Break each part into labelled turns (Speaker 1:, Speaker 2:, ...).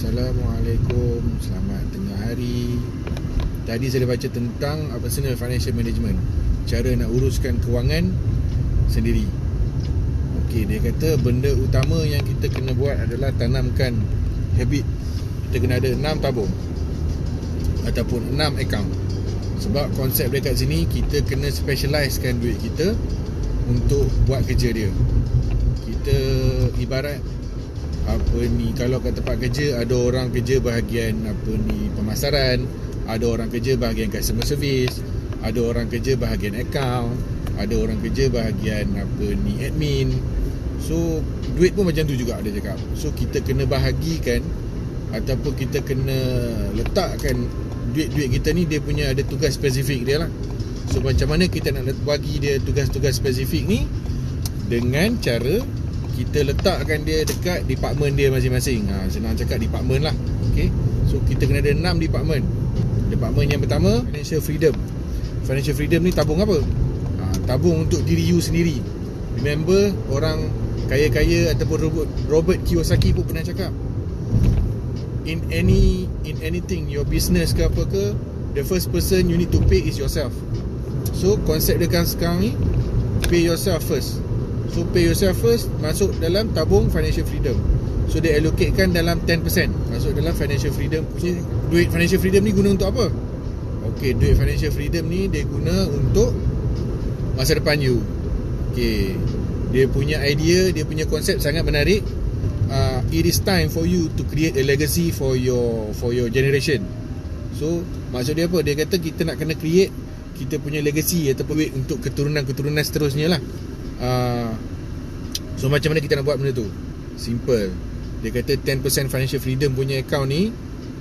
Speaker 1: Assalamualaikum, selamat tengah hari. Tadi saya baca tentang personal financial management, cara nak uruskan kewangan sendiri. Okey, dia kata benda utama yang kita kena buat adalah tanamkan habit. Kita kena ada 6 tabung ataupun 6 account. Sebab konsep dia kat sini, kita kena specializekan duit kita untuk buat kerja dia. Kita ibarat kalau kat tempat kerja ada orang kerja bahagian pemasaran, ada orang kerja bahagian customer service, ada orang kerja bahagian account, ada orang kerja bahagian admin. So duit pun macam tu juga dia cakap. So kita kena bahagikan ataupun kita kena letakkan duit-duit kita ni, dia punya ada tugas spesifik dia lah. So macam mana kita nak bagi dia tugas-tugas spesifik ni? Dengan cara kita letakkan dia dekat department dia masing-masing. Senang cakap department lah. Okay? So kita kena ada 6 department. Department yang pertama, financial freedom. Financial freedom ni tabung apa? Tabung untuk diri you sendiri. Remember, orang kaya-kaya ataupun Robert Kiyosaki pun pernah cakap, in anything, your business ke apa ke, the first person you need to pay is yourself. So konsep dia sekarang ni, pay yourself first. So pay yourself first, masuk dalam tabung financial freedom. So dia allocatekan dalam 10%, masuk dalam financial freedom. So, duit financial freedom ni guna untuk apa? Okay, duit financial freedom ni dia guna untuk masa depan you. Okay, dia punya idea, dia punya konsep sangat menarik. It is time for you to create a legacy for your generation. So maksud dia apa? Dia kata kita nak kena create kita punya legacy ataupun duit untuk keturunan-keturunan seterusnya lah. So macam mana kita nak buat benda tu? Simple. Dia kata 10% financial freedom punya account ni,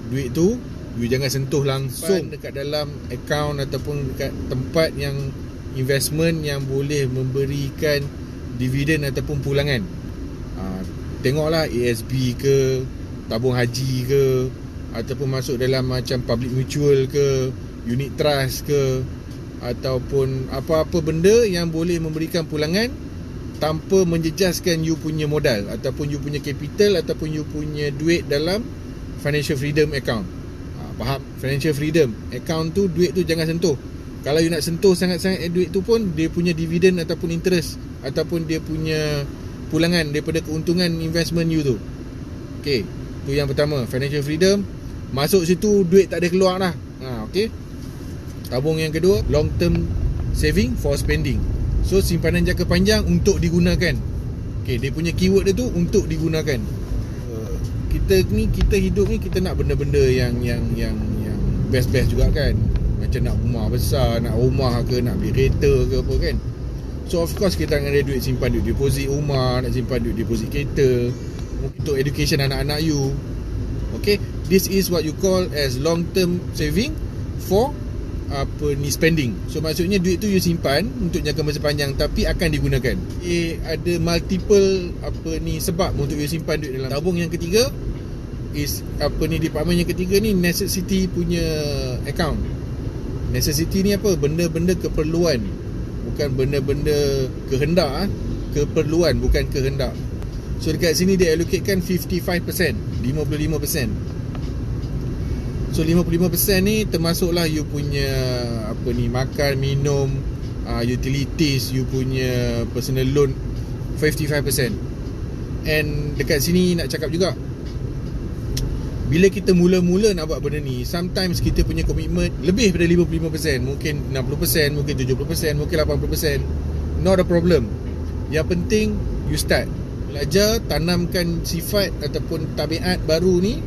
Speaker 1: duit tu you jangan sentuh langsung dekat dalam account ataupun dekat tempat yang investment yang boleh memberikan dividen ataupun pulangan. Tengoklah ASB ke, tabung haji ke, ataupun masuk dalam macam public mutual ke, unit trust ke, ataupun apa-apa benda yang boleh memberikan pulangan tanpa menjejaskan you punya modal ataupun you punya capital ataupun you punya duit dalam financial freedom account. Faham? Financial freedom account tu, duit tu jangan sentuh. Kalau you nak sentuh sangat-sangat duit tu pun, dia punya dividen ataupun interest ataupun dia punya pulangan daripada keuntungan investment you tu. Okay, tu yang pertama, financial freedom. Masuk situ duit tak ada keluar lah. Okay. Tabung yang kedua, long term saving for spending. So simpanan jangka panjang untuk digunakan. Okay, dia punya keyword dia tu untuk digunakan. Kita hidup ni, kita nak benda-benda yang best-best juga kan. Macam nak rumah besar, nak rumah ke, nak beli kereta ke apa kan. So of course kita akan ada duit simpan, duit deposit rumah, nak simpan duit deposit kereta, untuk education anak-anak you. Okay, this is what you call as long term saving for spending. So maksudnya duit tu you simpan untuk jangka masa panjang tapi akan digunakan. Ada multiple sebab untuk you simpan duit dalam tabung. Yang ketiga is department yang ketiga ni, necessity punya account. Necessity ni apa? Benda-benda keperluan, bukan benda-benda kehendak. Keperluan bukan kehendak. So dekat sini dia allocatekan 55%, 55%. So 55% ni termasuklah you punya makan, minum, utilities, you punya personal loan 55%. And dekat sini nak cakap juga, bila kita mula-mula nak buat benda ni, sometimes kita punya komitmen lebih daripada 55%, mungkin 60%, mungkin 70%, mungkin 80%. Not a problem. Yang penting you start. Belajar, tanamkan sifat ataupun tabiat baru ni.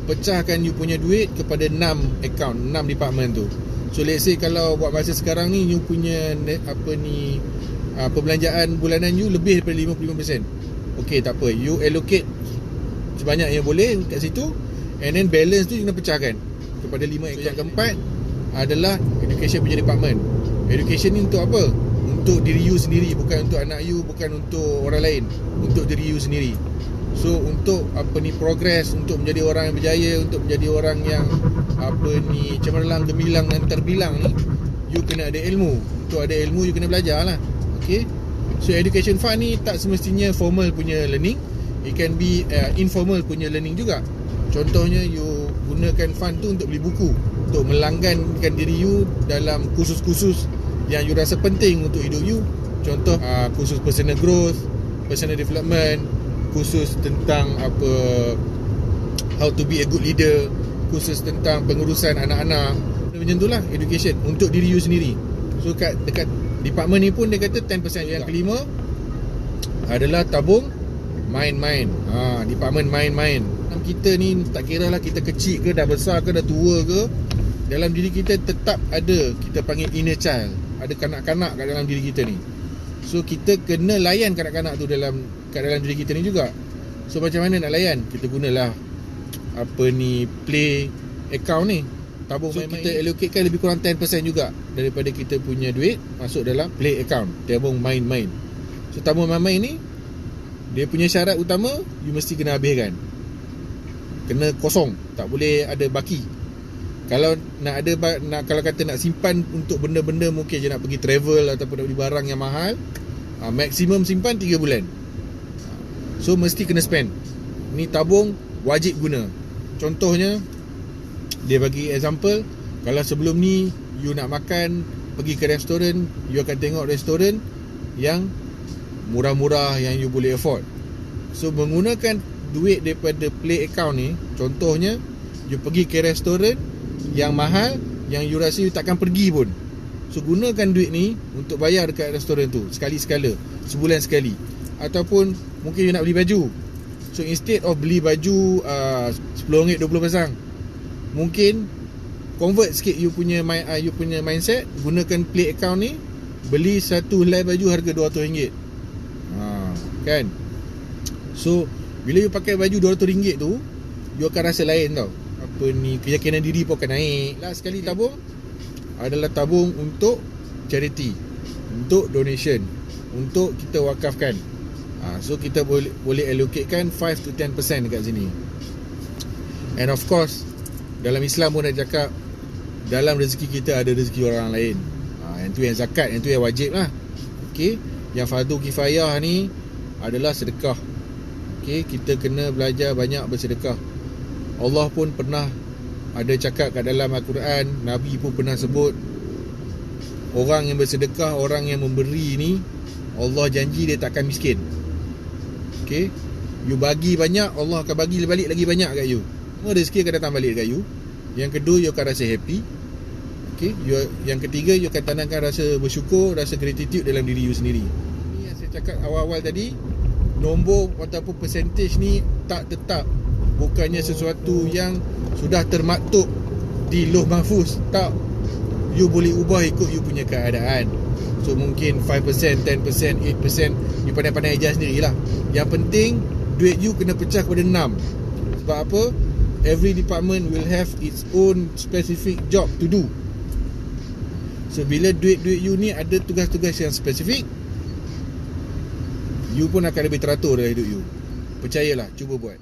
Speaker 1: Pecahkan you punya duit kepada 6 account, 6 department tu. So let's say kalau buat masa sekarang ni, you punya perbelanjaan bulanan you lebih daripada 55%. Okay, tak apa, you allocate sebanyak yang boleh kat situ. And then balance tu you kena pecahkan kepada 5 account. Yang keempat adalah education punya department. Education ni untuk apa? Untuk diri you sendiri, bukan untuk anak you, bukan untuk orang lain, untuk diri you sendiri. So untuk progress, untuk menjadi orang yang berjaya, untuk menjadi orang yang cemerlang, gemilang dan terbilang ni, you kena ada ilmu. Untuk ada ilmu you kena belajar lah. Okay. So education fund ni tak semestinya formal punya learning. It can be informal punya learning juga. Contohnya you gunakan fund tu untuk beli buku, untuk melanggankan diri you dalam kursus-kursus yang you rasa penting untuk hidup you. Contoh kursus personal growth, personal development, kursus tentang how to be a good leader, kursus tentang pengurusan anak-anak. Macam itulah education untuk diri you sendiri. So dekat department ni pun dia kata 10%. Yang kelima adalah tabung main-main. Department main-main. Kita ni tak kira lah kita kecil ke, dah besar ke, dah tua ke, dalam diri kita tetap ada, kita panggil inner child. Ada kanak-kanak kat dalam diri kita ni. So kita kena layan kanak-kanak tu kat dalam diri kita ni juga. So macam mana nak layan? Kita gunalah play account ni, tabung main-main. Kita allocatekan lebih kurang 10% juga daripada kita punya duit masuk dalam play account, tabung main-main. So tabung main-main ni, dia punya syarat utama, you mesti kena habiskan, kena kosong, tak boleh ada baki. Kalau kalau kata nak simpan untuk benda-benda mungkin je nak pergi travel ataupun nak beli barang yang mahal, maksimum simpan 3 bulan. So mesti kena spend. Ni tabung wajib guna. Contohnya, dia bagi example, kalau sebelum ni you nak makan, pergi ke restoran, you akan tengok restoran yang murah-murah, yang you boleh afford. So menggunakan duit daripada play account ni, contohnya you pergi ke restoran yang mahal, yang you rasa you takkan pergi pun. So gunakan duit ni untuk bayar dekat restoran tu sekali-sekala, sebulan sekali. Ataupun mungkin you nak beli baju. So instead of beli baju RM10, 20 pasang, mungkin convert sikit you punya mindset, gunakan play account ni, beli satu helai baju harga RM200. Kan? So bila you pakai baju RM200 tu, you akan rasa lain tau. Keyakinan diri pun akan naik. Last sekali tabung adalah tabung untuk charity, untuk donation, untuk kita wakafkan. So kita boleh allocatekan 5 to 10% dekat sini. And of course, dalam Islam pun dah cakap, dalam rezeki kita ada rezeki orang lain. Yang tu yang zakat, yang tu yang wajib lah. Okay? Yang fardu kifayah ni adalah sedekah. Okay? Kita kena belajar banyak bersedekah. Allah pun pernah ada cakap kat dalam Al-Quran, Nabi pun pernah sebut, orang yang bersedekah, orang yang memberi ni, Allah janji dia takkan miskin. Okay? You bagi banyak, Allah akan bagi balik lagi banyak kat you. Semua rezeki akan datang balik kat you. Yang kedua, you akan rasa happy. Okay? Yang ketiga, you akan tanamkan rasa bersyukur, rasa gratitude dalam diri you sendiri. Ini yang saya cakap awal-awal tadi, nombor ataupun percentage ni tak tetap. Bukannya sesuatu yang sudah termaktub di Lauh Mahfuz. Tak. You boleh ubah ikut you punya keadaan. So mungkin 5%, 10%, 8%, you pandai-pandai ajar sendirilah. Yang penting duit you kena pecah kepada 6. Sebab apa? Every department will have its own specific job to do. So bila duit-duit you ni ada tugas-tugas yang spesifik, you pun akan lebih teratur dalam hidup you. Percayalah, cuba buat.